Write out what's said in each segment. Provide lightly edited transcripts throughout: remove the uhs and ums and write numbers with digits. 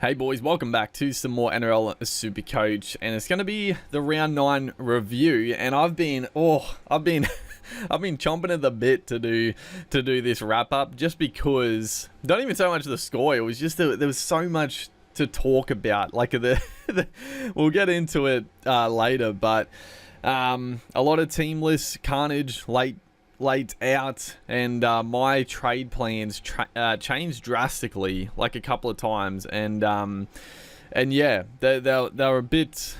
Hey boys, welcome back to some more Nrl Supercoach, and it's going to be the round 9 review. And I've been chomping at the bit to do this wrap up, just because not even so much the score. It was just there was so much to talk about. Like we'll get into it later, but a lot of teamless carnage late out, and my trade plans changed drastically, like a couple of times, and yeah, they were a bit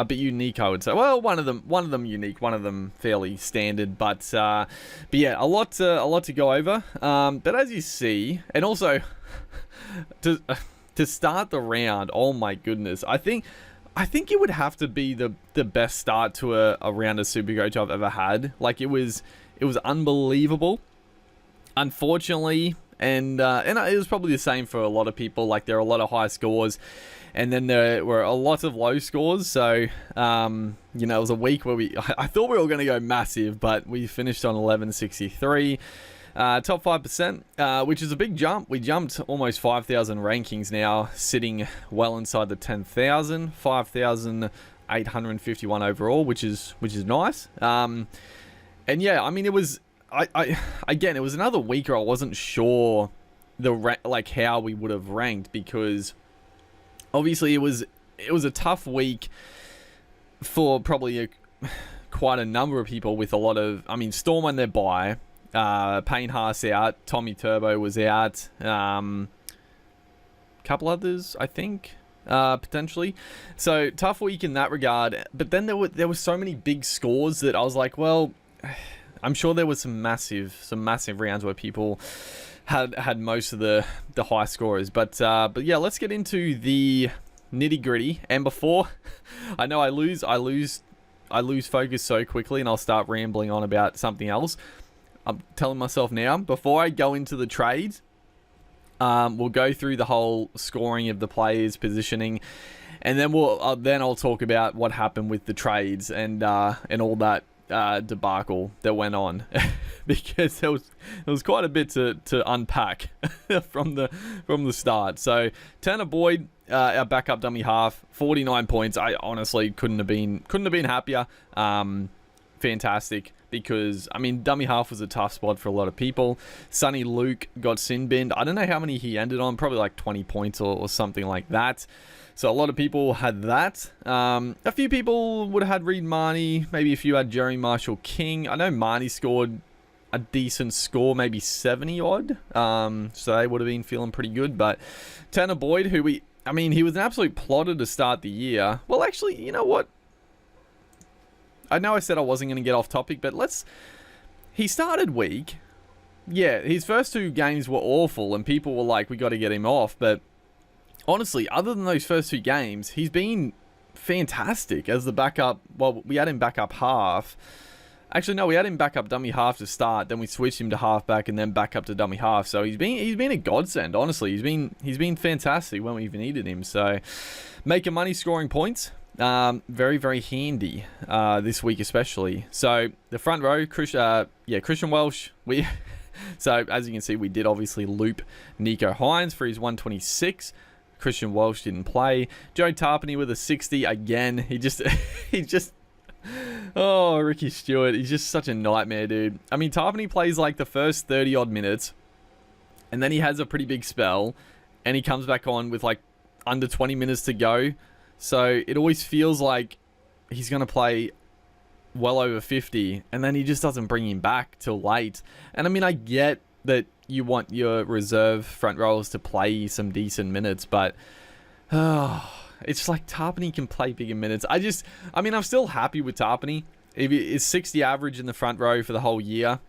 unique, I would say. Well, one of them unique, one of them fairly standard, but yeah, a lot to go over. But as you see, and also to start the round, oh my goodness, I think it would have to be the best start to a round of Supercoach I've ever had. Like, it was unbelievable, unfortunately, and it was probably the same for a lot of people. Like, there are a lot of high scores, and then there were a lot of low scores. So, it was a week where I thought we were going to go massive, but we finished on 1163. Top 5%, which is a big jump. We jumped almost 5,000 rankings now, sitting well inside the 10,000, 5,851 overall, which is nice. And yeah, I mean, it was, again, it was another week where I wasn't sure how we would have ranked, because obviously it was a tough week for probably quite a number of people, with a lot of, I mean, Storm on their bye, Payne Haas out, Tommy Turbo was out, couple others, I think, potentially. So tough week in that regard. But then there were so many big scores that I was like, well, I'm sure there was some massive rounds where people had most of the high scorers. But yeah, let's get into the nitty gritty. And before, I know I lose focus so quickly, and I'll start rambling on about something else. I'm telling myself now, before I go into the trades, we'll go through the whole scoring of the players, positioning, and then I'll talk about what happened with the trades and all that debacle that went on, because there was quite a bit to unpack from the start. So Turner Boyd, our backup dummy half, 49 points. I honestly couldn't have been happier. Fantastic, because I mean, dummy half was a tough spot for a lot of people. Sonny Luke got sin binned. I don't know how many he ended on, probably like 20 points or something like that. So a lot of people had that. A few people would have had Reed Marnie. Maybe a few had Jerry Marshall King. I know Marnie scored a decent score, maybe 70 odd. So they would have been feeling pretty good. But Tanner Boyd, he was an absolute plotter to start the year. Well, actually, you know what? I know I said I wasn't going to get off topic, but he started weak. Yeah, his first 2 games were awful, and people were like, we got to get him off. But honestly, other than those first 2 games, he's been fantastic as the backup. Well, we had him backup half. Actually, no, we had him backup dummy half to start. Then we switched him to halfback, and then back up to dummy half. So he's been a godsend. Honestly, he's been fantastic when we've needed him. So making money, scoring points. Very, very handy this week especially. So the front row, Christian Welsh. So as you can see, we did obviously loop Nico Hines for his 126. Christian Welsh didn't play. Joe Tarpany with a 60 again. He just oh, Ricky Stewart. He's just such a nightmare, dude. I mean, Tarpany plays like the first 30 odd minutes, and then he has a pretty big spell, and he comes back on with like under 20 minutes to go. So it always feels like he's going to play well over 50, and then he just doesn't bring him back till late. And I mean, I get that you want your reserve front rowers to play some decent minutes, but it's like Tarpany can play bigger minutes. I'm still happy with Tarpany. If it's 60 average in the front row for the whole year,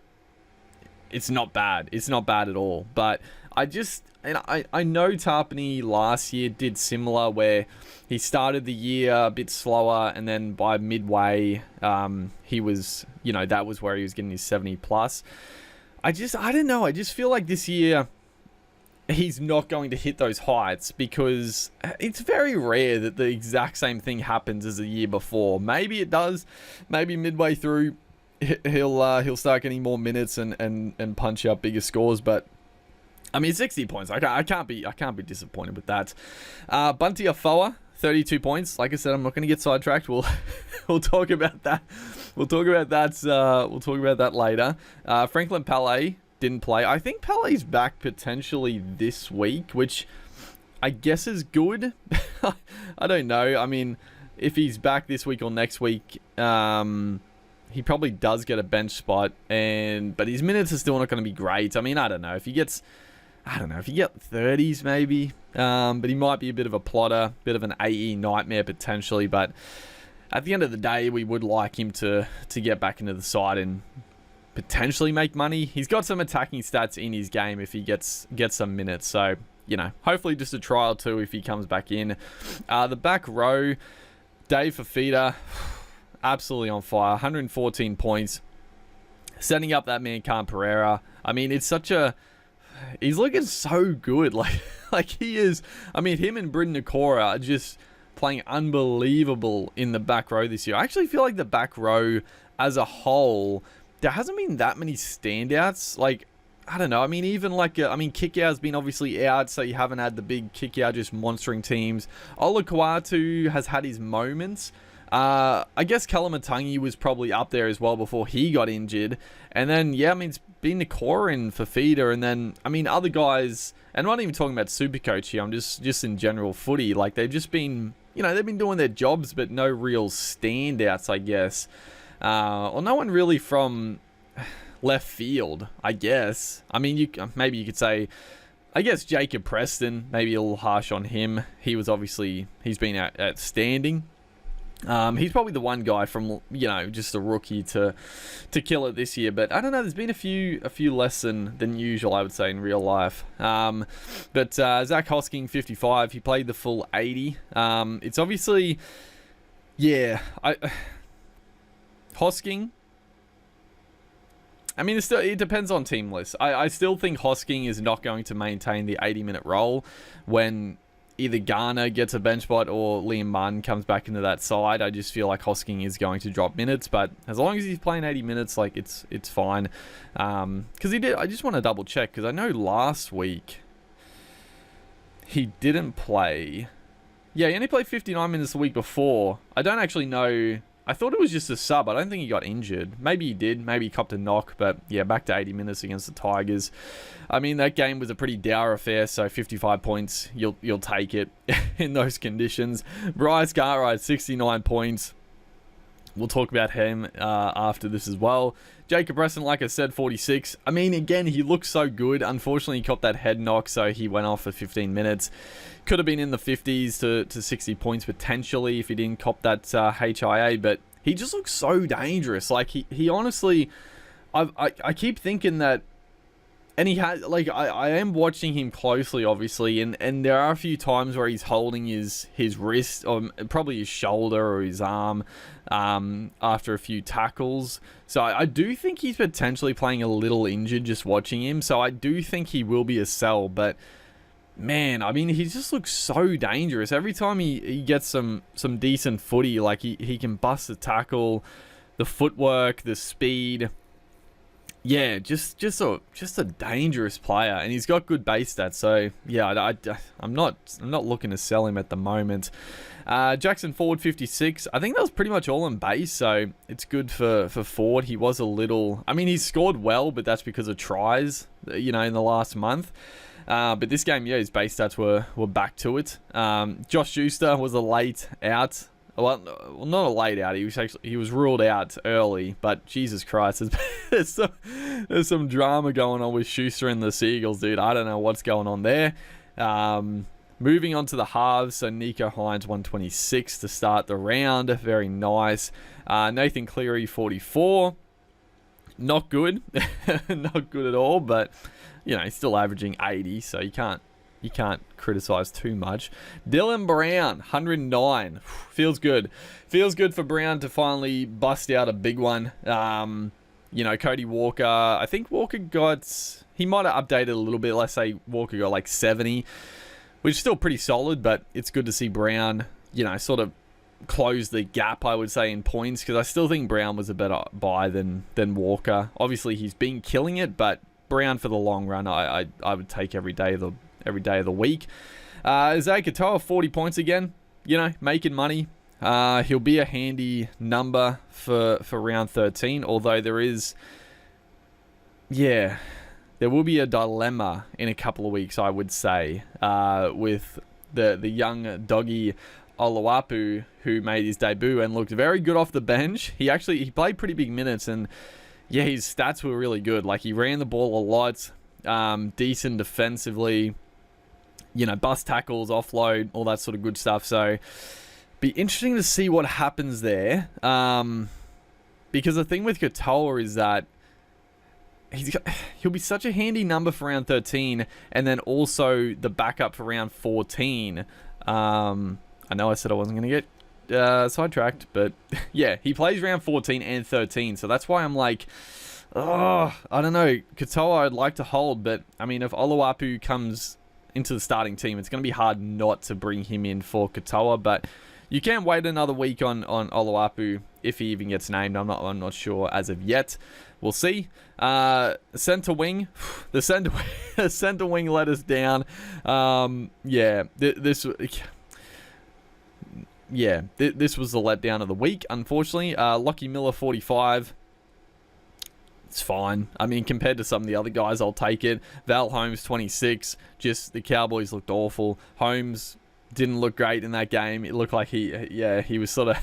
it's not bad. It's not bad at all. But I know Tarpany last year did similar, where he started the year a bit slower, and then by midway, he was, that was where he was getting his 70 plus. I don't know. I just feel like this year he's not going to hit those heights, because it's very rare that the exact same thing happens as the year before. Maybe it does. Maybe midway through he'll start getting more minutes and punch out bigger scores, but I mean, 60 points. I can't be disappointed with that. Bunty Afoa, 32 points. Like I said, I'm not going to get sidetracked. We'll talk about that. We'll talk about that later. Franklin Palais didn't play. I think Palais back potentially this week, which I guess is good. I don't know. I mean, if he's back this week or next week, he probably does get a bench spot, but his minutes are still not going to be great. I mean, I don't know if he get 30s maybe, but he might be a bit of a plotter, bit of an AE nightmare potentially. But at the end of the day, we would like him to get back into the side and potentially make money. He's got some attacking stats in his game if he gets some minutes. So, hopefully just a trial too if he comes back in. The back row, Dave Fafita, absolutely on fire, 114 points. Setting up that man, Khan Pereira. I mean, he's looking so good. Like he is. I mean, him and Britton Nakora are just playing unbelievable in the back row this year. I actually feel like the back row as a whole, there hasn't been that many standouts. Like, I don't know. I mean, even Kickout's been obviously out, so you haven't had the big Kickout just monstering teams. Ola Kawatu has had his moments. I guess Kalamatangi was probably up there as well before he got injured. And then, it's been Nakora and Fafita, and then, other guys, and I'm not even talking about Supercoach here, I'm just in general footy. Like, they've just been, they've been doing their jobs, but no real standouts, I guess. Or no one really from left field, I guess. I mean, maybe you could say, I guess Jacob Preston, maybe a little harsh on him. He's been outstanding. He's probably the one guy from, just a rookie to kill it this year. But I don't know, there's been a few less than usual, I would say, in real life. But Zach Hosking, 55, he played the full 80. It's obviously, Hosking, I mean, it depends on team lists. I still think Hosking is not going to maintain the 80-minute role when either Garner gets a bench spot or Liam Martin comes back into that side. I just feel like Hosking is going to drop minutes, but as long as he's playing 80 minutes, like it's fine. Because he did. I just want to double check because I know last week he didn't play. Yeah, he only played 59 minutes the week before. I don't actually know. I thought it was just a sub. I don't think he got injured. Maybe he did. Maybe he copped a knock. But yeah, back to 80 minutes against the Tigers. I mean, that game was a pretty dour affair. So 55 points, you'll take it in those conditions. Bryce Cartwright, 69 points. We'll talk about him after this as well. Jacob Preston, like I said, 46. I mean, again, he looks so good. Unfortunately, he copped that head knock, so he went off for 15 minutes. Could have been in the 50s to 60 points potentially if he didn't cop that HIA, but he just looks so dangerous. Like, he honestly... I keep thinking that... And he had, like, I am watching him closely, obviously, and there are a few times where he's holding his wrist, or probably his shoulder or his arm, after a few tackles. So I do think he's potentially playing a little injured just watching him. So I do think he will be a sell, but man, I mean, he just looks so dangerous. Every time he gets some decent footy, like he can bust a tackle, the footwork, the speed. Yeah, just a dangerous player, and he's got good base stats. So yeah, I'm not looking to sell him at the moment. Jackson Ford, 56. I think that was pretty much all in base, so it's good for Ford. He was a little... I mean, he's scored well, but that's because of tries, in the last month. But this game, his base stats were back to it. Josh Schuster was a late out. Well, not a late out. He was ruled out early, but Jesus Christ, there's some drama going on with Schuster and the Seagulls, dude. I don't know what's going on there. Moving on to the halves, so Nico Hines, 126 to start the round. Very nice. Nathan Cleary, 44. Not good. Not good at all, but, he's still averaging 80, so you can't criticize too much. Dylan Brown, 109. Feels good. Feels good for Brown to finally bust out a big one. Cody Walker, I think Walker he might have updated a little bit. Let's say Walker got like 70, which is still pretty solid, but it's good to see Brown, sort of close the gap, I would say, in points, because I still think Brown was a better buy than Walker. Obviously, he's been killing it, but Brown for the long run, I would take every day of the week. Isaiah Katoa, 40 points again. Making money. He'll be a handy number for round 13, although there will be a dilemma in a couple of weeks, I would say, with the young doggy Oluwapu, who made his debut and looked very good off the bench. He played pretty big minutes, and his stats were really good. Like, he ran the ball a lot, decent defensively, bust tackles, offload, all that sort of good stuff. So be interesting to see what happens there, because the thing with Katoa is that he'll be such a handy number for round 13, and then also the backup for round 14. I know I said I wasn't going to get sidetracked, but yeah, he plays round 14 and 13, so that's why I'm like, I don't know. Katoa I'd like to hold, but I mean, if Oluwapu comes into the starting team, it's going to be hard not to bring him in for Katoa, but you can wait another week on Oluwapu if he even gets named. I'm not sure as of yet. We'll see. Center wing, the center wing let us down. This was the letdown of the week, unfortunately. Lockie Miller, 45. It's fine. I mean, compared to some of the other guys, I'll take it. Val Holmes, 26. Just the Cowboys looked awful. Holmes didn't look great in that game. It looked like he was sort of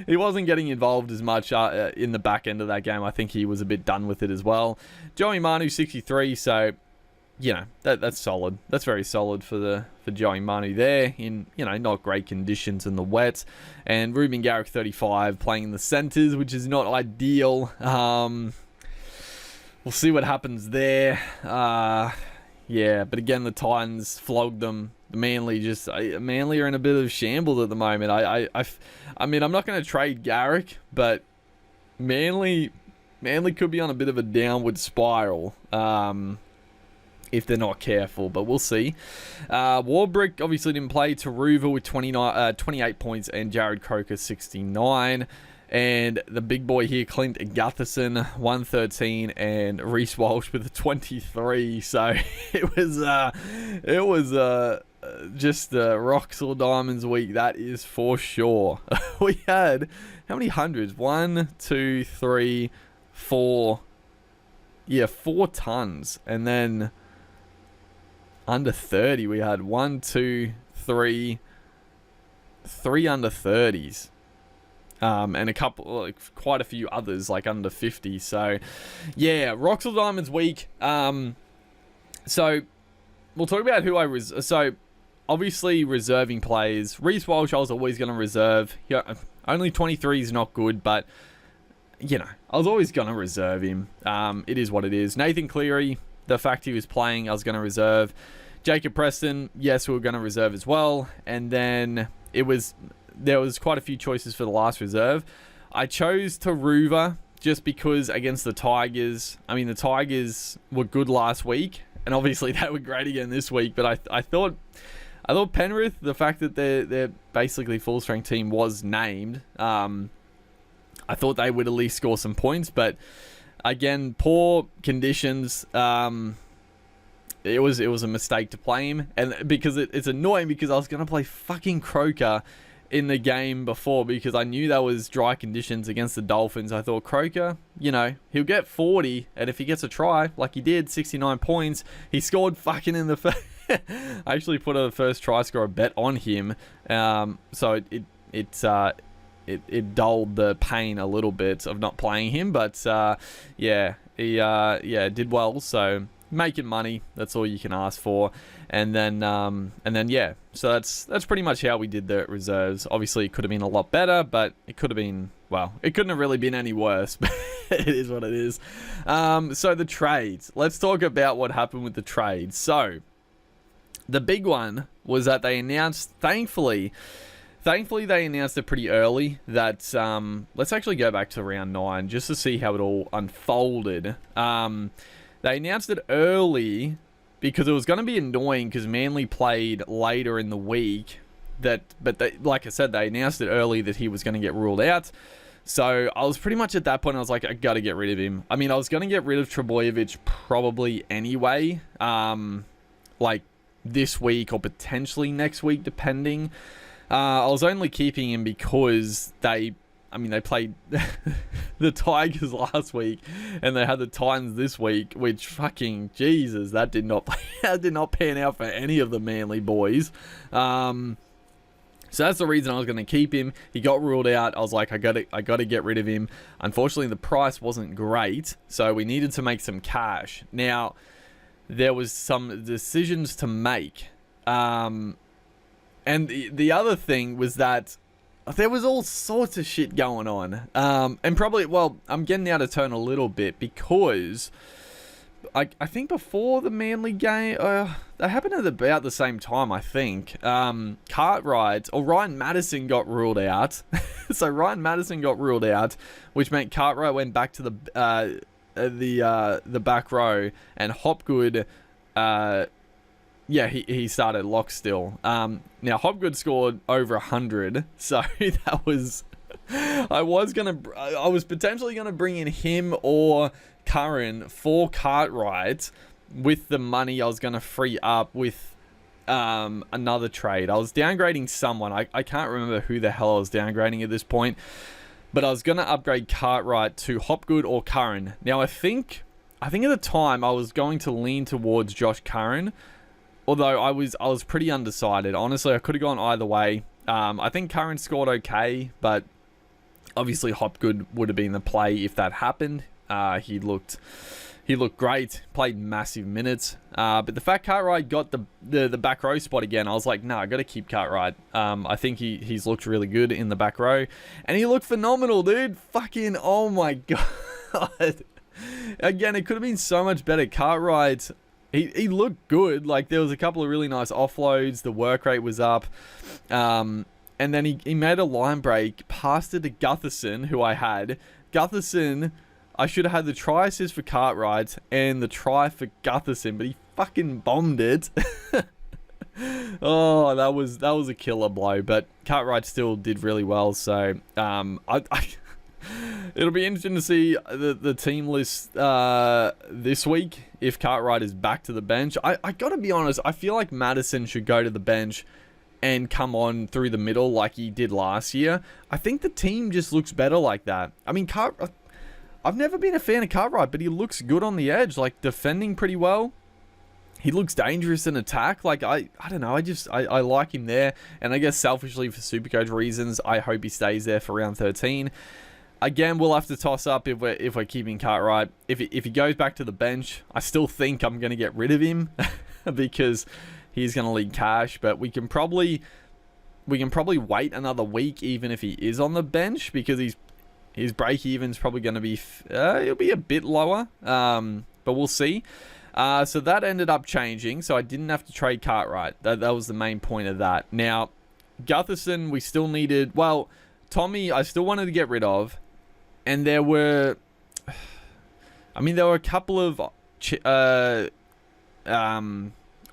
he wasn't getting involved as much in the back end of that game. I think he was a bit done with it as well. Joey Manu, 63. So that's solid. That's very solid for Joey Manu there in not great conditions in the wet. And Ruben Garrick, 35, playing in the centers, which is not ideal. We'll see what happens there. But again, the Titans flogged them. Manly are in a bit of shambles at the moment. I mean, I'm not going to trade Garrick, but Manly could be on a bit of a downward spiral if they're not careful, but we'll see. Warbrick obviously didn't play. Taruva with 28 points, and Jared Croker, 69. And the big boy here, Clint Gutherson, 113, and Reece Walsh with a 23. So it was just rocks or diamonds week, that is for sure. We had how many hundreds? 1, 2, 3, 4. Yeah, 4 tons, and then under 30 we had 1, 2, 3 under 30s. And a couple, quite a few others, like under 50. So, yeah, Rocks or Diamonds week. So, we'll talk about who so, obviously, reserving players. Reece Walsh, I was always going to reserve. Only 23 is not good, but, I was always going to reserve him. It is what it is. Nathan Cleary, the fact he was playing, I was going to reserve. Jacob Preston, yes, we were going to reserve as well. And then there was quite a few choices for the last reserve. I chose Taruva just because against the Tigers. I mean, the Tigers were good last week, and obviously they were great again this week. But I thought Penrith, the fact that their basically full strength team was named, I thought they would at least score some points. But again, poor conditions. It was a mistake to play him, and because it's annoying because I was gonna play fucking Croker in the game before because I knew that was dry conditions against the Dolphins. I thought Croker, he'll get 40, and if he gets a try, like he did, 69 points, he scored fucking in the first. I actually put a first try scorer bet on him, so it dulled the pain a little bit of not playing him, but he did well, so making money, that's all you can ask for. And then so that's pretty much how we did the reserves. Obviously, it could have been a lot better, but it could have been, it couldn't have really been any worse. But it is what it is. So the trades. Let's talk about what happened with the trades. So the big one was that they announced, thankfully they announced it pretty early that, let's actually go back to round 9 just to see how it all unfolded. They announced it early because it was going to be annoying because Manly played later in the week. But like I said, they announced it early that he was going to get ruled out. So I was pretty much at that point, I was like, I got to get rid of him. I mean, I was going to get rid of Trebojevic probably anyway, like this week or potentially next week, depending. I was only keeping him because they played the Tigers last week and they had the Titans this week, which fucking Jesus, that did not pan out for any of the Manly boys. So that's the reason I was going to keep him. He got ruled out. I was like, I got to get rid of him. Unfortunately, the price wasn't great, so we needed to make some cash. Now, there was some decisions to make. And the other thing was that there was all sorts of shit going on. And probably, well, I'm getting out of turn a little bit because I think before the Manly game, they happened at about the same time, I think. Cartwright, or Ryan Madison got ruled out. So Ryan Madison got ruled out, which meant Cartwright went back to the back row, and Hopgood, he started lock still. Now Hopgood scored over 100, so that was, I was potentially gonna bring in him or Curran for Cartwright with the money I was gonna free up with another trade. I was downgrading someone. I can't remember who the hell I was downgrading at this point, but I was gonna upgrade Cartwright to Hopgood or Curran. Now I think at the time I was going to lean towards Josh Curran, although I was pretty undecided. Honestly, I could have gone either way. I think Curran scored okay, but obviously Hopgood would have been the play if that happened. He looked great, played massive minutes. But the fact Cartwright got the back row spot again, I was like, no, I got to keep Cartwright. I think he's looked really good in the back row, and he looked phenomenal, dude. Fucking, oh my god. Again, it could have been so much better. Cartwright, he looked good. Like, there was a couple of really nice offloads. The work rate was up. And then he made a line break, passed it to Gutherson, who I had. Gutherson, I should have had the try assist for Cartwright and the try for Gutherson, but he fucking bombed it. Oh, that was a killer blow, but Cartwright still did really well. So it'll be interesting to see the team list this week if Cartwright is back to the bench. I gotta be honest, I feel like Madison should go to the bench and come on through the middle like he did last year. I think the team just looks better like that. I mean, I've never been a fan of Cartwright, but he looks good on the edge, like defending pretty well. He looks dangerous in attack. Like, I don't know, I like him there. And I guess selfishly for Supercoach reasons, I hope he stays there for round 13. Again, we'll have to toss up if we're keeping Cartwright. If he goes back to the bench, I still think I'm going to get rid of him because he's going to lead cash. But we can probably wait another week even if he is on the bench, because his break-even's probably going to be, it'll be a bit lower, but we'll see. So that ended up changing, so I didn't have to trade Cartwright. That was the main point of that. Now, Gutherson, we still needed, well, Tommy, I still wanted to get rid of, and there were a couple of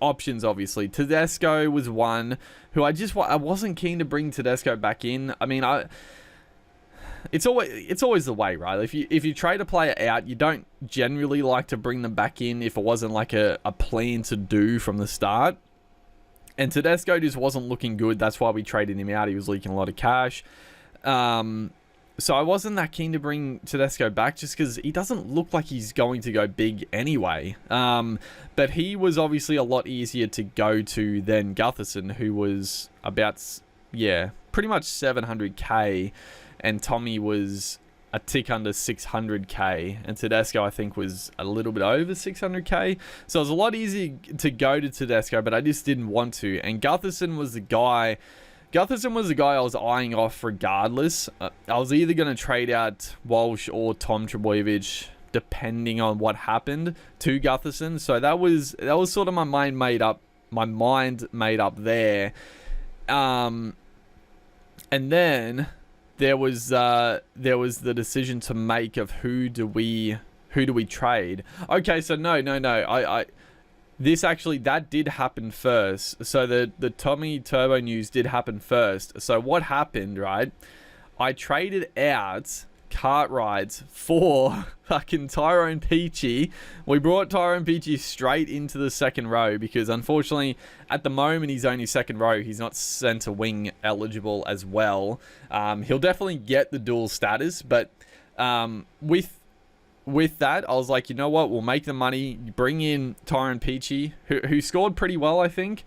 options, obviously. Tedesco was one, who I wasn't keen to bring Tedesco back in. I mean, it's always the way, right? If you trade a player out, you don't generally like to bring them back in if it wasn't like a plan to do from the start. And Tedesco just wasn't looking good. That's why we traded him out. He was leaking a lot of cash. So I wasn't that keen to bring Tedesco back just because he doesn't look like he's going to go big anyway. But he was obviously a lot easier to go to than Gutherson, who was about, pretty much 700k. And Tommy was a tick under 600k, and Tedesco, I think, was a little bit over 600k. So it was a lot easier to go to Tedesco, but I just didn't want to. And Gutherson was the guy I was eyeing off regardless. I was either going to trade out Walsh or Tom Trebojevic, depending on what happened to Gutherson. So that was sort of my mind made up there. And then there was the decision to make of who do we trade. Okay, so no. This actually, that did happen first. So the Tommy Turbo news did happen first. So what happened, right? I traded out Cartwright for fucking Tyrone Peachy. We brought Tyrone Peachy straight into the second row because unfortunately at the moment he's only second row. He's not centre wing eligible as well. He'll definitely get the dual status, but with that, I was like, you know what? We'll make the money. Bring in Tyrone Peachy, who scored pretty well, I think.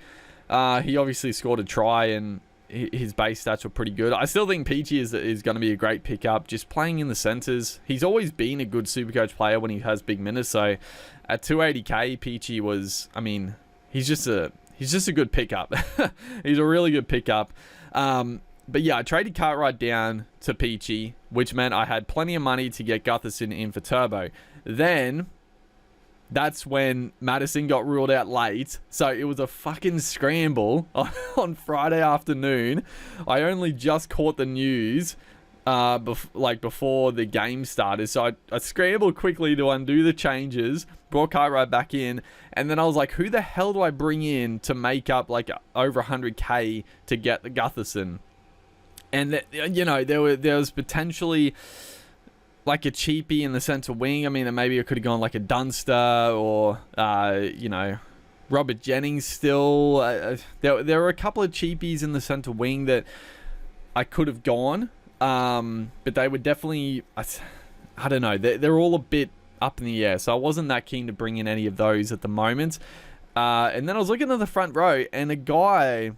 He obviously scored a try and his base stats were pretty good. I still think Peachy is going to be a great pickup. Just playing in the centres, he's always been a good Supercoach player when he has big minutes. So at 280k, Peachy was, I mean, he's just a good pickup. He's a really good pickup. But yeah, I traded Cartwright down to Peachy, which meant I had plenty of money to get Gutherson in for Turbo. Then that's when Madison got ruled out late. So it was a fucking scramble on Friday afternoon. I only just caught the news before the game started. So I scrambled quickly to undo the changes, brought Cartwright back in, and then I was like, who the hell do I bring in to make up like over 100k to get the Gutherson? And there was potentially like a cheapie in the centre wing. I mean, maybe I could have gone like a Dunster or, Robert Jennings still. There were a couple of cheapies in the centre wing that I could have gone. But they were definitely, I don't know, they're all a bit up in the air. So I wasn't that keen to bring in any of those at the moment. And then I was looking at the front row and a guy,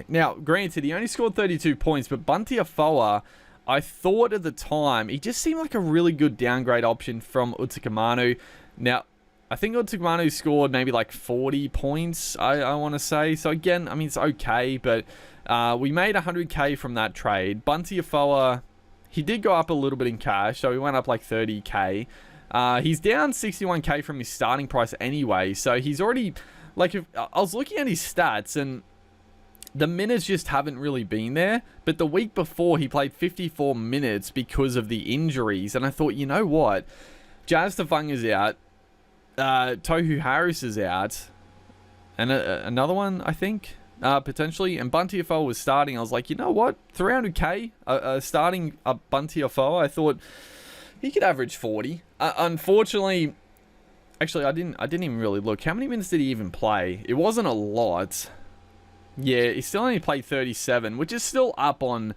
now granted, he only scored 32 points, but Bunty Afoa, I thought at the time, he just seemed like a really good downgrade option from Utakamanu. Now, I think Utakamanu scored maybe like 40 points, I want to say. So again, I mean, it's okay, but we made 100k from that trade. Bunty Afoa, he did go up a little bit in cash, so he went up like 30k. He's down 61k from his starting price anyway, so he's already, like, I was looking at his stats, and the minutes just haven't really been there. But the week before, he played 54 minutes because of the injuries. And I thought, you know what? Jazz Tafunga's out. Tohu Harris is out. And another one, I think, potentially. And Bunty Afoa was starting. I was like, you know what? 300k starting Bunty Afoa. I thought he could average 40. Unfortunately, actually, I didn't even really look. How many minutes did he even play? It wasn't a lot. Yeah, he still only played 37, which is still up on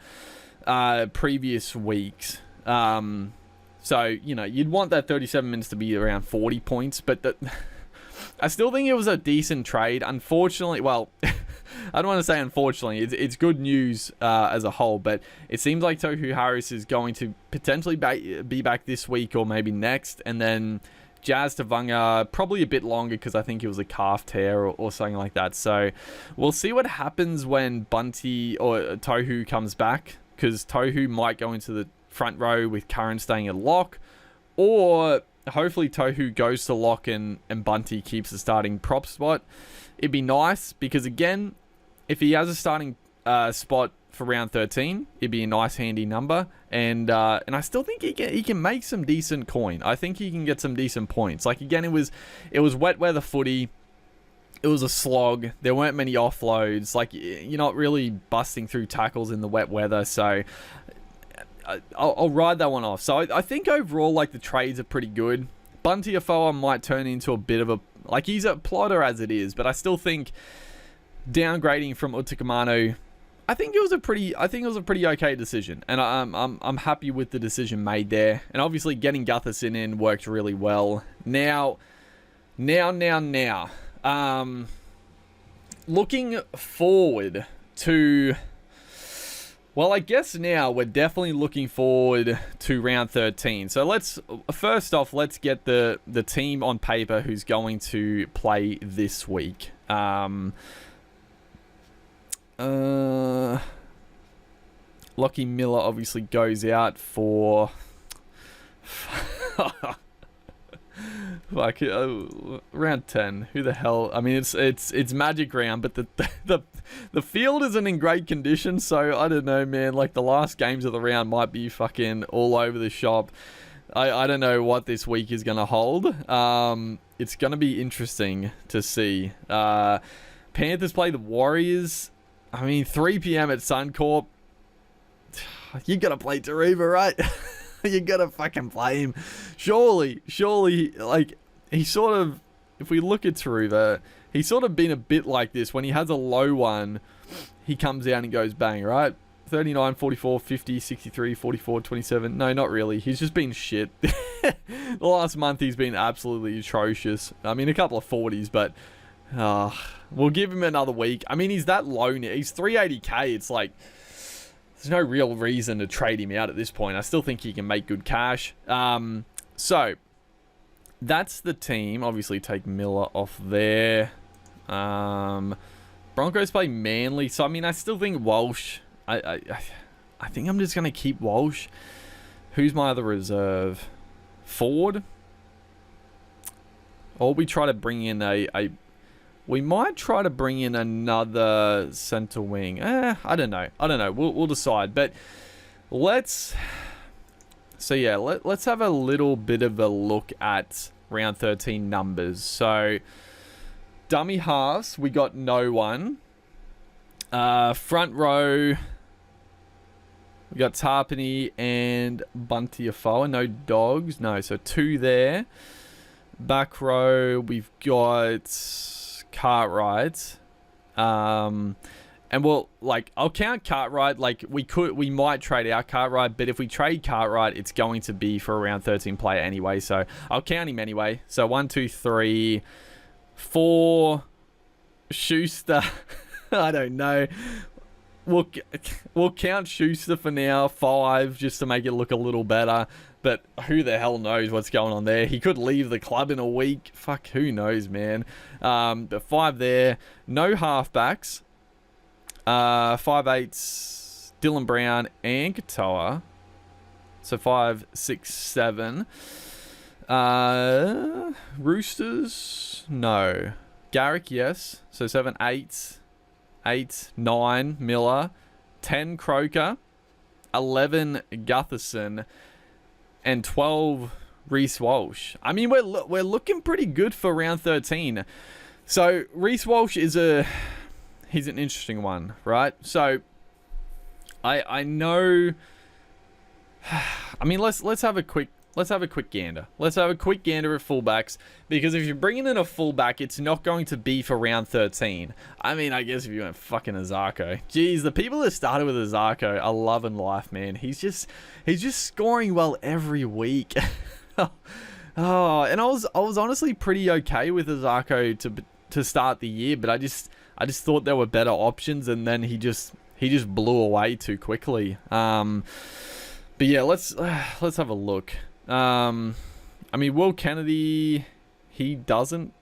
previous weeks. So, you'd want that 37 minutes to be around 40 points, but I still think it was a decent trade. Unfortunately, well, I don't want to say unfortunately, it's good news as a whole, but it seems like Tohu Harris is going to potentially be back this week or maybe next, and then Jazz Tavunga, probably a bit longer because I think it was a calf tear or something like that. So we'll see what happens when Bunty or Tohu comes back, because Tohu might go into the front row with Curran staying at lock, or hopefully Tohu goes to lock and Bunty keeps the starting prop spot. It'd be nice because, again, if he has a starting spot for round 13, it'd be a nice handy number, and I still think he can make some decent coin. I think he can get some decent points. Like, again, it was wet weather footy. It was a slog. There weren't many offloads. Like, you're not really busting through tackles in the wet weather, so I'll ride that one off. So I think overall, like, the trades are pretty good. Bunty Afoa might turn into a bit of a, like, he's a plotter as it is, but I still think downgrading from Utakamanu, I think it was a pretty okay decision, and I'm happy with the decision made there. And obviously getting Gutherson in worked really well. Now, looking forward to, well, I guess now we're definitely looking forward to round 13. So let's get the team on paper who's going to play this week. Lockie Miller obviously goes out for like round 10. Who the hell? I mean, it's Magic round, but the field isn't in great condition, so I don't know, man. Like, the last games of the round might be fucking all over the shop. I don't know what this week is gonna hold. It's gonna be interesting to see. Panthers play the Warriors. I mean, 3 p.m. at Suncorp. You gotta play Taruva, right? You gotta fucking play him. Surely, like, he sort of, if we look at Taruva, he's sort of been a bit like this. When he has a low one, he comes out and goes bang, right? 39, 44, 50, 63, 44, 27. No, not really. He's just been shit. The last month, he's been absolutely atrocious. I mean, a couple of 40s, but we'll give him another week. I mean, he's that low now. He's 380k. It's like, there's no real reason to trade him out at this point. I still think he can make good cash. So, that's the team. Obviously, take Miller off there. Broncos play Manly. So, I mean, I still think Walsh. I think I'm just going to keep Walsh. Who's my other reserve? Ford? Or we try to bring in we might try to bring in another centre wing. I don't know. We'll decide. But let's have a little bit of a look at round 13 numbers. So dummy halves, we got no one. Front row, we got Tarpany and Bunty Afoa. No dogs. No, so 2 there. Back row, we've got Cartwright. And we'll, like, I'll count Cartwright. Like, we might trade out Cartwright, but if we trade Cartwright, it's going to be for a round 13 player anyway. So I'll count him anyway. So 1, 2, 3, 4. Schuster. I don't know. We'll count Schuster for now. 5, just to make it look a little better. But who the hell knows what's going on there? He could leave the club in a week. Fuck, who knows, man. But 5 there. No halfbacks. 5/8, Dylan Brown and Katoa. So 5, 6, 7. Roosters, no. Garrick, yes. So 7, 8. 8, 9, Miller. 10, Croker. 11, Gutherson. And 12, Reece Walsh. I mean, we're looking pretty good for round 13. So Reece Walsh he's an interesting one, right? So I know. I mean, let's have a quick gander. Let's have a quick gander at fullbacks, because if you're bringing in a fullback, it's not going to be for round 13. I mean, I guess if you went fucking Azarko. Jeez, the people that started with Azarko are loving life, man. He's just scoring well every week. Oh, and I was honestly pretty okay with Azarko to start the year, but I just thought there were better options, and then he just blew away too quickly. But yeah, let's have a look. I mean, Will Kennedy, he doesn't.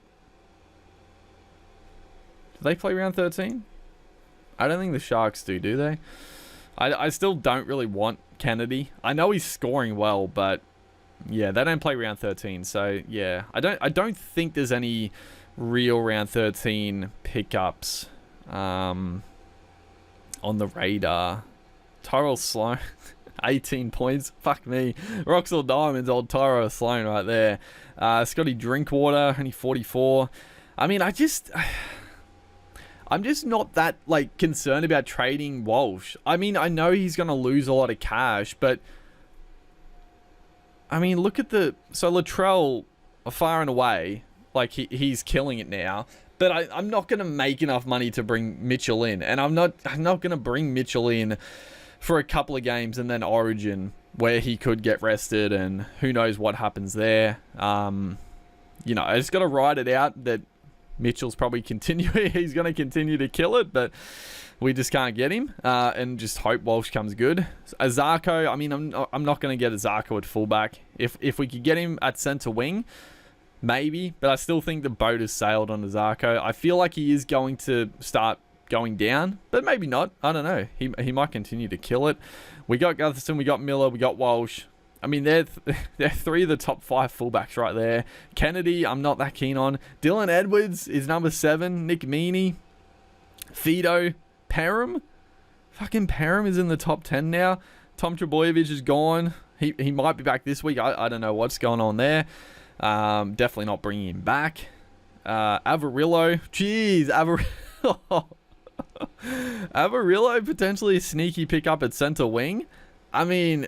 Do they play round 13? I don't think the Sharks do they? I still don't really want Kennedy. I know he's scoring well, but yeah, they don't play round 13. So yeah, I don't think there's any real round 13 pickups on the radar. Tyrell Sloan. 18 points. Fuck me. Roxall Diamonds, old Tyro Sloan right there. Scotty Drinkwater, only 44. I mean, I'm just not that, like, concerned about trading Walsh. I mean, I know he's going to lose a lot of cash, but I mean, look at so Latrell, far and away, like, he's killing it now. But I'm not going to make enough money to bring Mitchell in. And I'm not going to bring Mitchell in for a couple of games and then Origin, where he could get rested and who knows what happens there. You know, I just got to ride it out that Mitchell's probably he's going to continue to kill it, but we just can't get him, and just hope Walsh comes good. Azarko, I mean, I'm not going to get Azarko at fullback. If we could get him at centre wing, maybe, but I still think the boat has sailed on Azarko. I feel like he is going to start going down, but maybe not. I don't know. He might continue to kill it. We got Gutherson, we got Miller, we got Walsh. I mean, they're 3 of the top 5 fullbacks right there. Kennedy, I'm not that keen on. Dylan Edwards is number 7. Nick Meaney, Fido, Perham. Fucking Perham is in the top 10 now. Tom Trebojevic is gone. He might be back this week. I don't know what's going on there. Definitely not bringing him back. Avarillo. Jeez, Avarillo. Avarillo potentially a sneaky pickup at centre wing. I mean,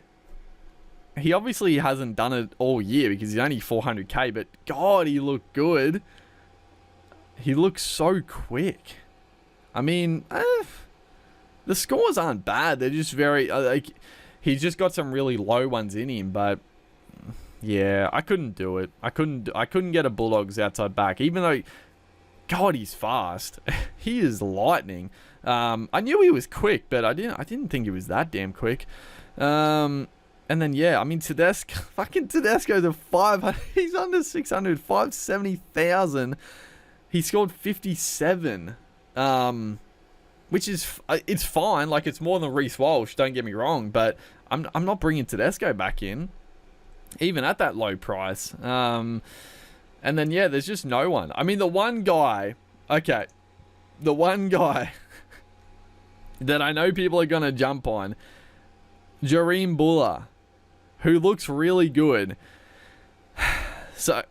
he obviously hasn't done it all year because he's only 400k, but God, he looked good. He looks so quick. I mean, the scores aren't bad. They're just very, like, he's just got some really low ones in him, but yeah, I couldn't do it. I couldn't get a Bulldogs outside back, even though, God, he's fast. He is lightning. I knew he was quick, but I didn't think he was that damn quick. And then, yeah, I mean, Tedesco's a 500. He's under 600, 570,000. He scored 57. Which is, it's fine. Like, it's more than Reece Walsh, don't get me wrong. But I'm not bringing Tedesco back in, even at that low price. And then, yeah, there's just no one. I mean, the one guy that I know people are going to jump on, Jareem Buller, who looks really good. So,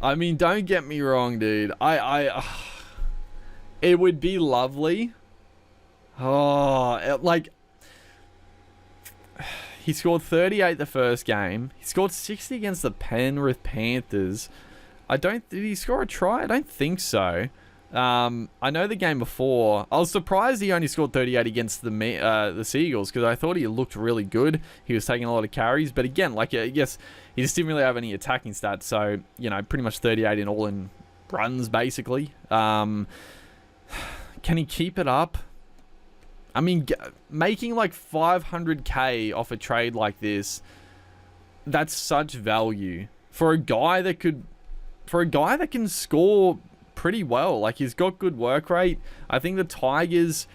I mean, don't get me wrong, dude. It would be lovely. Like, he scored 38 the first game. He scored 60 against the Penrith Panthers. Did he score a try? I don't think so. I know the game before, I was surprised he only scored 38 against the Seagulls, because I thought he looked really good. He was taking a lot of carries, but again, like, I guess he just didn't really have any attacking stats, so, you know, pretty much 38 in all in runs, basically. Can he keep it up? I mean, making like 500k off a trade like this, that's such value for a guy that can score pretty well. Like, he's got good work rate. I think the Tigers,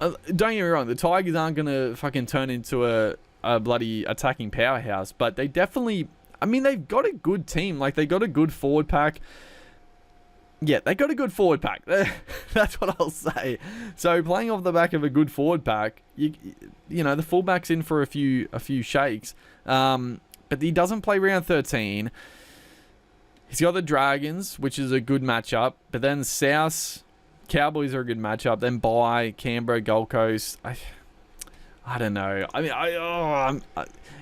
don't get me wrong, the Tigers aren't gonna fucking turn into a bloody attacking powerhouse, but they definitely, I mean, they've got a good team. Like, they got a good forward pack. Yeah, they got a good forward pack. That's what I'll say. So, playing off the back of a good forward pack, you know, the fullback's in for a few shakes. But he doesn't play round 13. He's got the Dragons, which is a good matchup. But then South, Cowboys are a good matchup. Then bye, Canberra, Gold Coast. I don't know. I mean,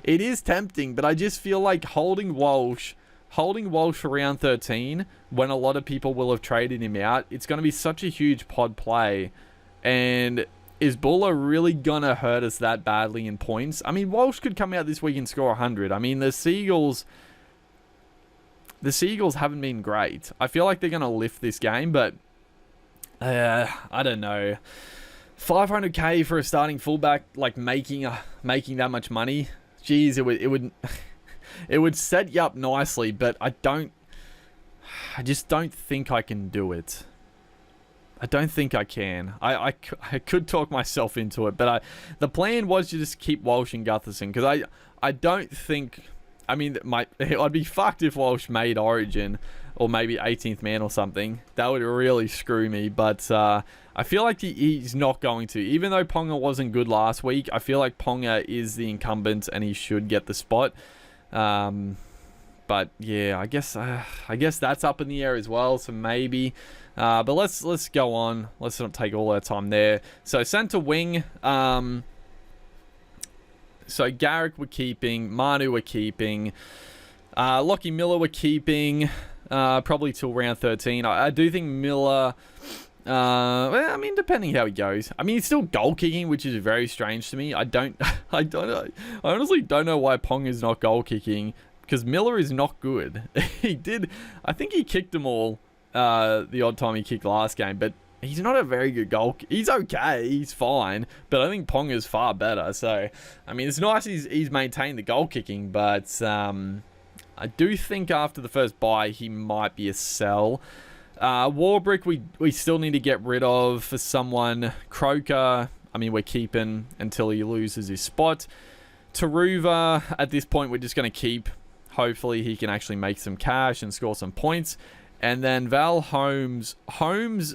it is tempting, but I just feel like holding Walsh for round 13, when a lot of people will have traded him out, it's going to be such a huge pod play. And is Buller really going to hurt us that badly in points? I mean, Walsh could come out this week and score 100. I mean, the Seagulls haven't been great. I feel like they're going to lift this game, but I don't know. 500k for a starting fullback, like making that much money. Geez, it would it would set you up nicely, but I just don't think I can do it. I don't think I can. I could talk myself into it, but the plan was to just keep Walsh and Gutherson, because I don't think, I mean, I'd be fucked if Walsh made Origin, or maybe 18th man or something. That would really screw me, but I feel like he's not going to. Even though Ponga wasn't good last week, I feel like Ponga is the incumbent and he should get the spot. But yeah, I guess that's up in the air as well, so maybe. But let's go on. Let's not take all our time there. So centre wing, so Garrick we're keeping, Manu we're keeping, Lockie Miller we're keeping, probably till round 13. I do think Miller, well, I mean, depending how he goes. I mean, he's still goal kicking, which is very strange to me. I honestly don't know why Pong is not goal kicking, because Miller is not good. I think he kicked them all, the odd time he kicked last game, but he's not a very good goal. He's okay, he's fine, but I think Pong is far better. So, I mean, it's nice he's maintained the goal kicking, but I do think after the first bye, he might be a sell. Warbrick, we still need to get rid of for someone. Croker, I mean, we're keeping until he loses his spot. Taruva, at this point, we're just going to keep. Hopefully, he can actually make some cash and score some points. And then Val Holmes. Holmes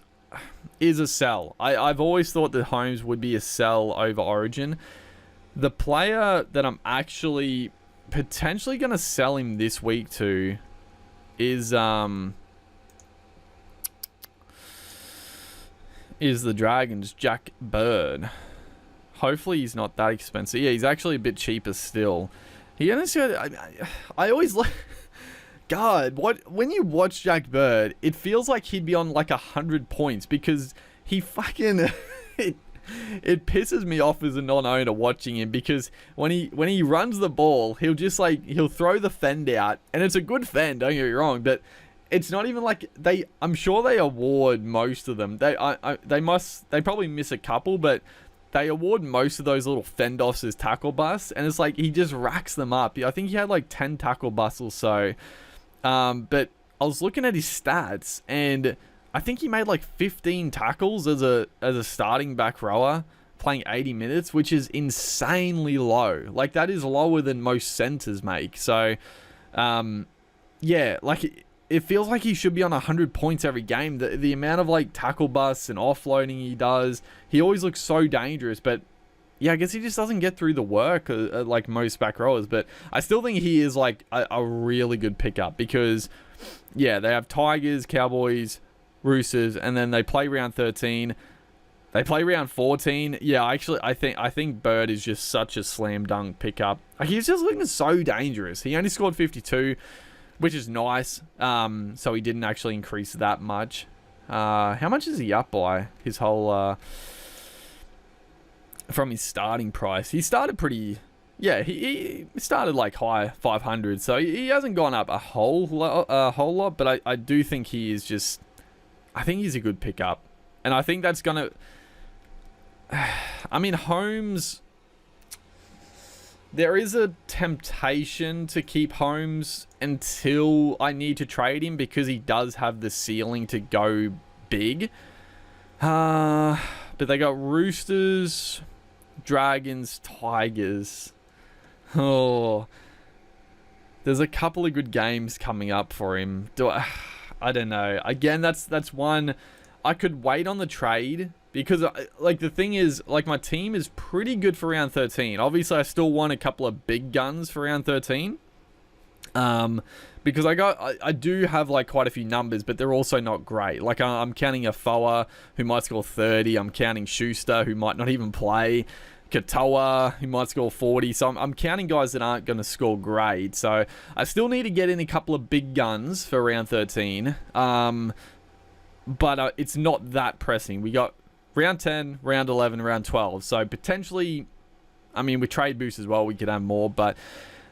is a sell. I've always thought that Holmes would be a sell over Origin. The player that I'm actually potentially going to sell him this week to is the Dragons, Jack Bird. Hopefully he's not that expensive. Yeah, he's actually a bit cheaper still. He only got, I always like, God, when you watch Jack Bird, it feels like he'd be on like 100 points because he fucking, it pisses me off as a non-owner watching him because when he runs the ball, he'll throw the fend out, and it's a good fend, don't get me wrong, but it's not even like I'm sure they award most of them. They probably miss a couple, but they award most of those little fend-offs as tackle busts, and it's like he just racks them up. I think he had like 10 tackle busts or so. But I was looking at his stats, and I think he made like 15 tackles as a starting back rower, playing 80 minutes, which is insanely low. Like, that is lower than most centers make. So, yeah, like it feels like he should be on 100 points every game. The amount of like tackle busts and offloading he does, he always looks so dangerous. But yeah, I guess he just doesn't get through the work like most back rowers. But I still think he is like a really good pickup because, yeah, they have Tigers, Cowboys, Roosters, and then they play round 13. They play round 14. Yeah, actually, I think Bird is just such a slam dunk pickup. Like, he's just looking so dangerous. He only scored 52, which is nice. So he didn't actually increase that much. How much is he up by? His whole from his starting price. He started pretty. Yeah, he started like high 500, so he hasn't gone up a whole lot. But I do think he is just. I think he's a good pickup, and I think that's gonna. I mean, Holmes. There is a temptation to keep Holmes until I need to trade him because he does have the ceiling to go big. But they got Roosters, Dragons, Tigers. Oh, there's a couple of good games coming up for him. I don't know. Again, that's one I could wait on the trade. Because, like, the thing is, like, my team is pretty good for round 13. Obviously, I still want a couple of big guns for round 13. Because I do have, like, quite a few numbers, but they're also not great. Like, I'm counting a Foa, who might score 30. I'm counting Schuster, who might not even play. Katoa, who might score 40. So I'm counting guys that aren't going to score great. So I still need to get in a couple of big guns for round 13. But it's not that pressing. We got round 10, round 11, round 12. So potentially, I mean, with trade boosts as well, we could have more. But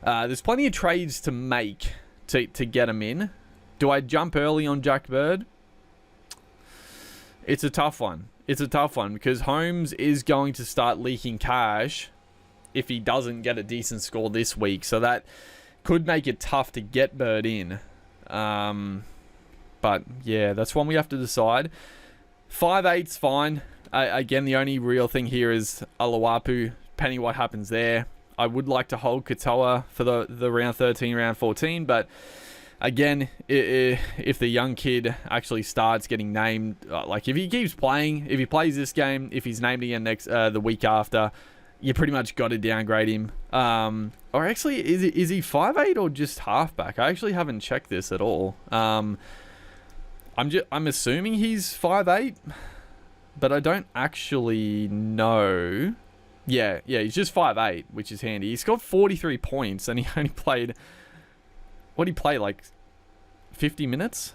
there's plenty of trades to make to get them in. Do I jump early on Jack Bird? It's a tough one. It's a tough one because Holmes is going to start leaking cash if he doesn't get a decent score this week. So that could make it tough to get Bird in. But yeah, that's one we have to decide. 5'8's fine. Again, the only real thing here is Alawapu. Depending what happens there. I would like to hold Katoa for the round 13, round 14. But again, if the young kid actually starts getting named, like if he keeps playing, if he plays this game, if he's named again the week after, you pretty much got to downgrade him. Or actually, is he 5'8 or just halfback? I actually haven't checked this at all. I'm assuming he's 5'8", but I don't actually know. Yeah, he's just 5'8", which is handy. He's got 43 points, and he only played. What did he play, like 50 minutes?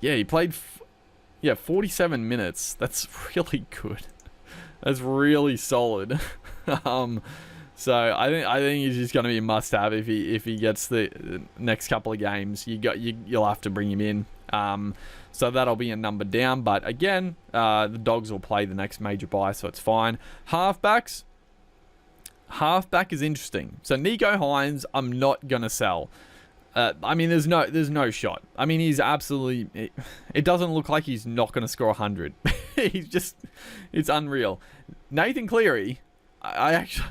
Yeah, he played. 47 minutes. That's really good. That's really solid. So I think he's just going to be a must-have if he gets the next couple of games. You'll have to bring him in. So that'll be a number down. But again, the Dogs will play the next major bye, so it's fine. Halfbacks. Halfback is interesting. So Nico Hines, I'm not going to sell. I mean, there's no shot. I mean, he's absolutely. It doesn't look like he's not going to score 100. It's unreal. Nathan Cleary, I actually.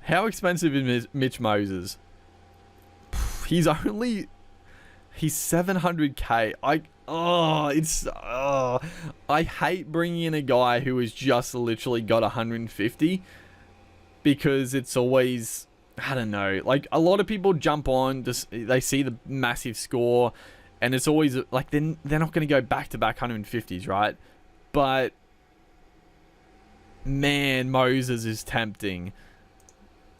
How expensive is Mitch Moses? He's 700k. I hate bringing in a guy who has just literally got 150 because it's always, I don't know, like a lot of people jump on, they see the massive score and it's always like they're not going to go back to back 150s, right? But man, Moses is tempting.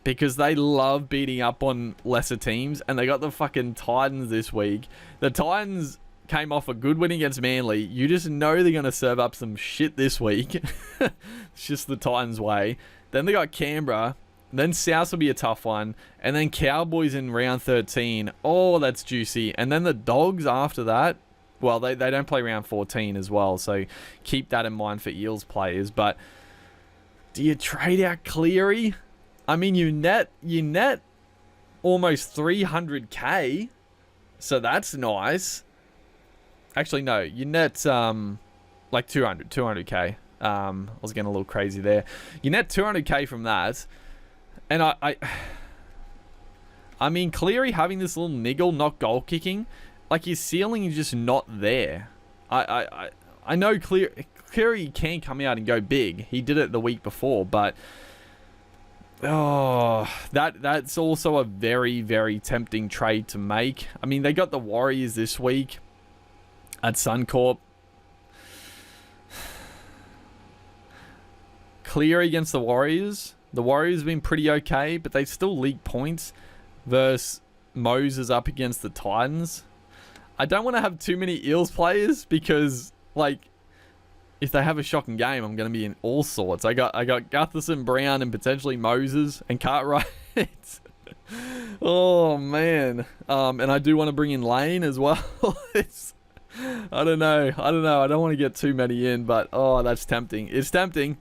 Because they love beating up on lesser teams. And they got the fucking Titans this week. The Titans came off a good win against Manly. You just know they're going to serve up some shit this week. It's just the Titans way. Then they got Canberra. Then South will be a tough one. And then Cowboys in round 13. Oh, that's juicy. And then the Dogs after that. Well, they don't play round 14 as well. So keep that in mind for Eels players. But do you trade out Cleary? I mean, you net almost 300k. So that's nice. Actually, no. You net like 200k. I was getting a little crazy there. You net 200k from that. And I mean, Cleary having this little niggle, not goal kicking, like his ceiling is just not there. I know Cleary can come out and go big. He did it the week before, but that's also a very, very tempting trade to make. I mean, they got the Warriors this week at Suncorp. Cleary against the Warriors. The Warriors have been pretty okay, but they still leak points versus Moses up against the Titans. I don't want to have too many Eels players because, like, if they have a shocking game, I'm going to be in all sorts. I got Gutherson, Brown, and potentially Moses and Cartwright. Oh, man. And I do want to bring in Lane as well. I don't know. I don't want to get too many in, but, that's tempting. It's tempting.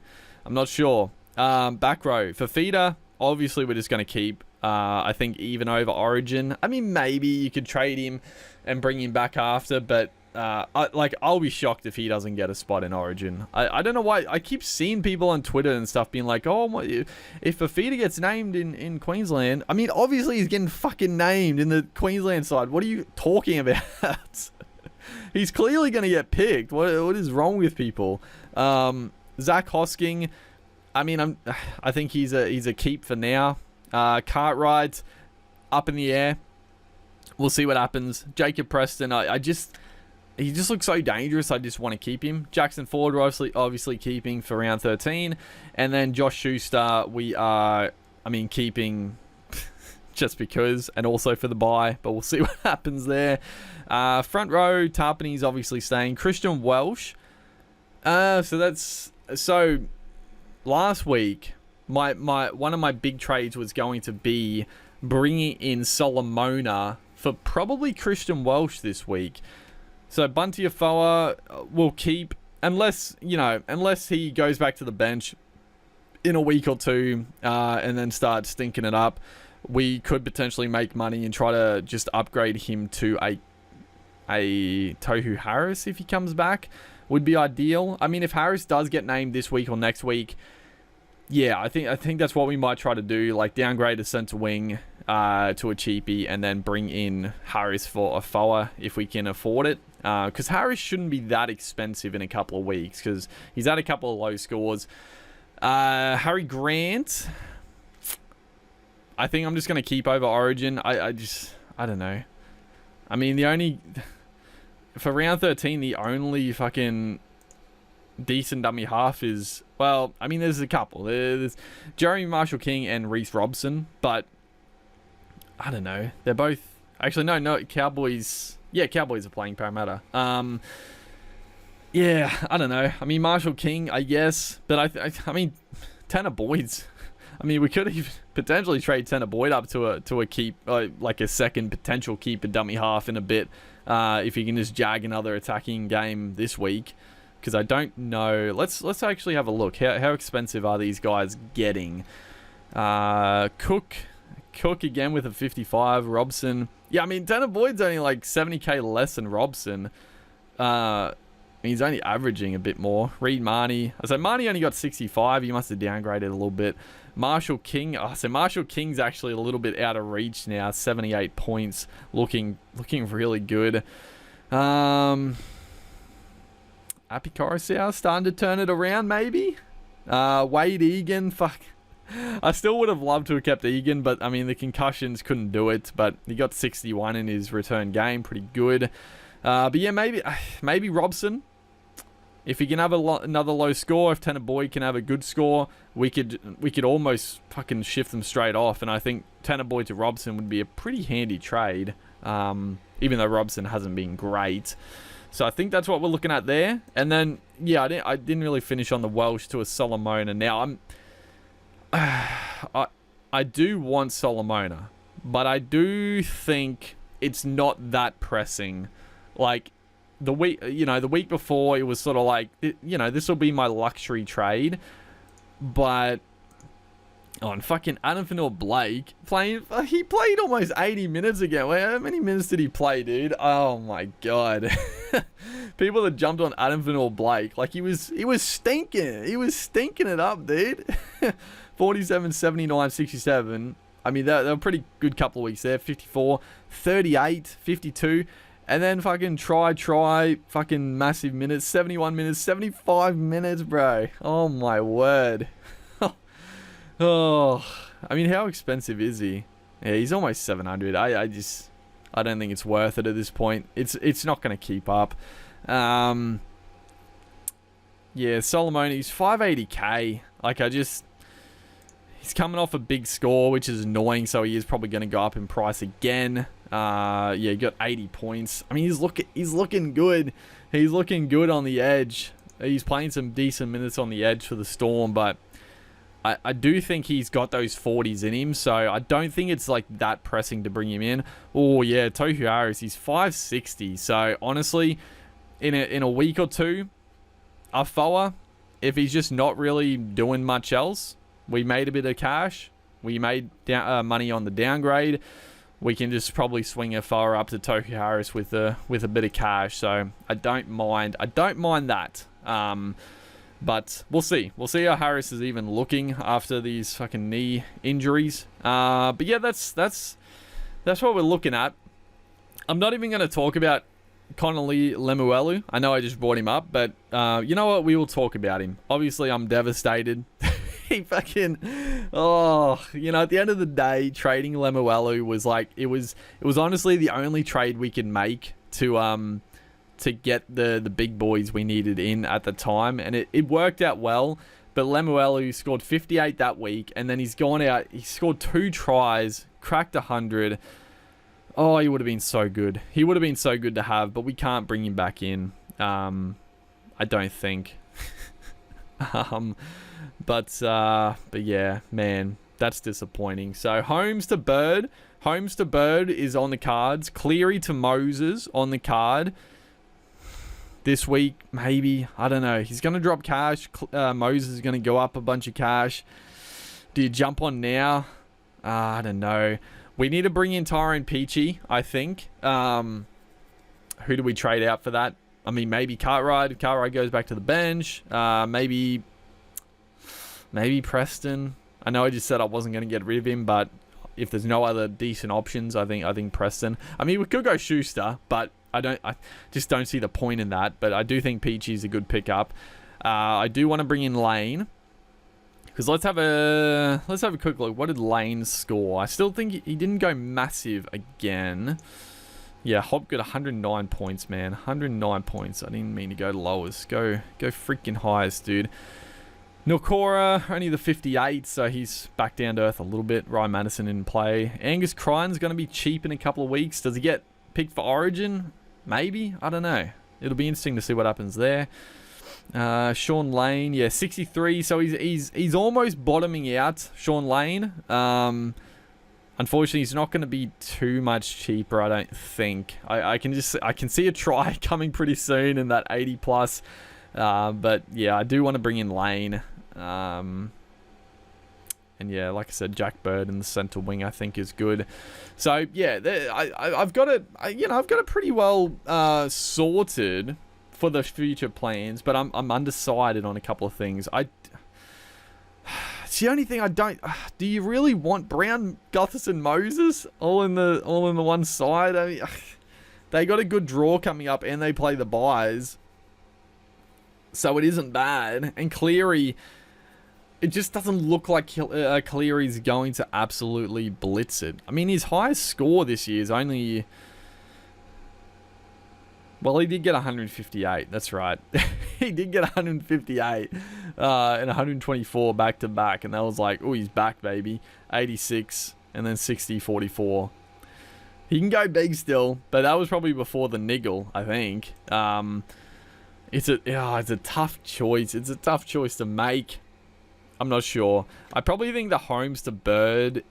I'm not sure. Back row. Fafita, obviously we're just going to keep. I think even over Origin. I mean, maybe you could trade him and bring him back after, but I'll be shocked if he doesn't get a spot in Origin. I don't know why. I keep seeing people on Twitter and stuff being like, oh, if Fafita gets named in Queensland, I mean, obviously he's getting fucking named in the Queensland side. What are you talking about? He's clearly going to get picked. What is wrong with people? Zach Hosking, I mean, I think he's a keep for now. Cartwright, up in the air. We'll see what happens. Jacob Preston, he just looks so dangerous. I just want to keep him. Jackson Ford, we're obviously keeping for round 13. And then Josh Schuster, we are, keeping just because, and also for the bye, but we'll see what happens there. Front row, Tarpany's obviously staying. Christian Welsh. So last week, my one of my big trades was going to be bringing in Solomona for probably Christian Welsh this week. So Bunty Afoa will keep, unless he goes back to the bench in a week or two and then starts stinking it up. We could potentially make money and try to just upgrade him to a Tohu Harris if he comes back. Would be ideal. I mean, if Harris does get named this week or next week, yeah, I think that's what we might try to do. Like downgrade a centre wing to a cheapie and then bring in Harris for Afoa if we can afford it. Because Harris shouldn't be that expensive in a couple of weeks because he's had a couple of low scores. Harry Grant, I think I'm just going to keep over Origin. I don't know. I mean, for round 13, the only fucking decent dummy half is, well, I mean, there's a couple. There's Jeremy Marshall-King and Reece Robson, but I don't know. They're both, actually, no, Cowboys. Yeah, Cowboys are playing Parramatta. Yeah, I don't know. I mean, Marshall-King, I guess, but I mean, Tanner Boyd's. I mean, we could even potentially trade Tanner Boyd up to a keep, like a second potential keeper dummy half in a bit, if he can just jag another attacking game this week. Because I don't know. Let's actually have a look. How expensive are these guys getting? Cook again with a 55. Robson. Yeah, I mean, Tanner Boyd's only like 70k less than Robson. He's only averaging a bit more. Reed Marnie. So Marnie only got 65. He must have downgraded a little bit. Marshall King. So Marshall King's actually a little bit out of reach now. 78 points. Looking really good. Api Coruscant starting to turn it around, maybe. Wade Egan. Fuck. I still would have loved to have kept Egan, but I mean, the concussions couldn't do it. But he got 61 in his return game. Pretty good. But yeah, maybe Robson. If he can have another low score, if Tanner Boyd can have a good score, we could almost fucking shift them straight off. And I think Tanner Boyd to Robson would be a pretty handy trade, even though Robson hasn't been great. So I think that's what we're looking at there. And then, yeah, I didn't really finish on the Welsh to a Solomona. Now, I do want Solomona, but I do think it's not that pressing. Like, the week before, it was sort of like, this will be my luxury trade. But on fucking Adam Fanua-Blake he played almost 80 minutes again. How many minutes did he play, dude? Oh my god. People that jumped on Adam Fanua-Blake, like he was stinking. He was stinking it up, dude. 47, 79, 67. I mean, they were pretty good couple of weeks there. 54, 38, 52. And then fucking try, fucking massive minutes. 71 minutes, 75 minutes, bro. Oh, my word. Oh, I mean, how expensive is he? Yeah, he's almost 700. I don't think it's worth it at this point. It's not going to keep up. Yeah, Solomon, he's 580k. Like, he's coming off a big score, which is annoying, so he is probably going to go up in price again. Yeah, he got 80 points. I mean, he's looking good. He's looking good on the edge. He's playing some decent minutes on the edge for the Storm, but I do think he's got those 40s in him, so I don't think it's like that pressing to bring him in. Oh yeah, Tohu Harris, he's 560. So honestly, in a week or two, Afoa, if he's just not really doing much else, we made a bit of cash. We made money on the downgrade. We can just probably swing Afoa up to Tohu Harris with a bit of cash. So I don't mind. I don't mind that. But we'll see. We'll see how Harris is even looking after these fucking knee injuries. But yeah, that's what we're looking at. I'm not even going to talk about Connolly Lemuelu. I know I just brought him up, but you know what? We will talk about him. Obviously, I'm devastated. He fucking... Oh, at the end of the day, trading Lemuelu was like... It was honestly the only trade we could make to get the big boys we needed in at the time, and it worked out well. But Lemuelu scored 58 that week, and then he's gone out, he scored 2 tries, cracked 100. Oh, he would have been so good. He would have been so good to have, but we can't bring him back in. I don't think. But yeah, man, that's disappointing. So Holmes to Bird is on the cards. Cleary to Moses on the card. This week, maybe. I don't know. He's going to drop cash. Moses is going to go up a bunch of cash. Do you jump on now? I don't know. We need to bring in Tyrone Peachy, I think. Who do we trade out for that? I mean, maybe Cartwright. If Cartwright goes back to the bench. Maybe Preston. I know I just said I wasn't going to get rid of him, but if there's no other decent options, I think Preston. I mean, we could go Schuster, but I just don't see the point in that. But I do think Peachy's a good pickup. I do want to bring in Lane, because let's have a quick look. What did Lane score? I still think he didn't go massive again. Yeah, Hop got 109 points, man. 109 points. I didn't mean to go lowest. Go freaking highest, dude. Nilkora, only the 58, so he's back down to earth a little bit. Ryan Madison in play. Angus Crine's going to be cheap in a couple of weeks. Does he get picked for Origin? Maybe. I don't know. It'll be interesting to see what happens there. Sean Lane, yeah, 63. So he's almost bottoming out. Sean Lane. Unfortunately, he's not going to be too much cheaper, I don't think. I can see a try coming pretty soon in that 80 plus. But yeah, I do want to bring in Lane. And yeah, like I said, Jack Bird in the center wing I think is good. So yeah, I've got it pretty well sorted for the future plans, but I'm undecided on a couple of things. It's the only thing I don't. Do you really want Brown, Gutherson, Moses all in the one side? I mean, they got a good draw coming up, and they play the buys, so it isn't bad. And Cleary, it just doesn't look like Cleary's going to absolutely blitz it. I mean, his highest score this year is only Well, he did get 158. That's right. He did get 158 and 124 back to back. And that was like, oh, he's back, baby. 86 and then 60, 44. He can go big still, but that was probably before the niggle, I think. It's a tough choice. It's a tough choice to make. I'm not sure. I probably think the Holmes to Bird,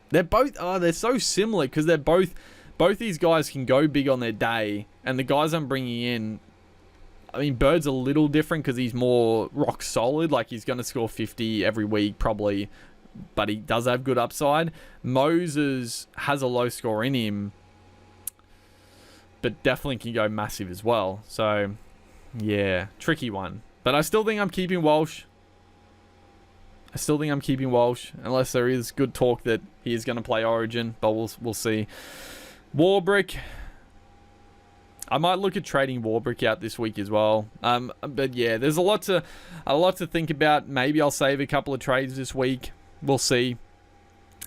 they're so similar because they're both these guys can go big on their day, and the guys I'm bringing in, I mean, Bird's a little different because he's more rock solid. Like, he's going to score 50 every week probably, but he does have good upside. Moses has a low score in him, but definitely can go massive as well. So, yeah, tricky one. But I still think I'm keeping Walsh. Unless there is good talk that he is going to play Origin, but we'll see. Warbrick. I might look at trading Warbrick out this week as well. But yeah, there's a lot to think about. Maybe I'll save a couple of trades this week. We'll see.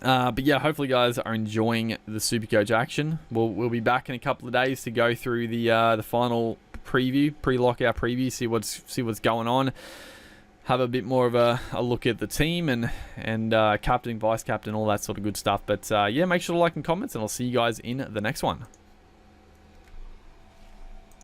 But yeah, hopefully you guys are enjoying the Supercoach action. We'll be back in a couple of days to go through the final preview, pre-lockout preview, see what's going on. Have a bit more of a look at the team and captain, vice captain, all that sort of good stuff. But yeah, make sure to like and comments, and I'll see you guys in the next one.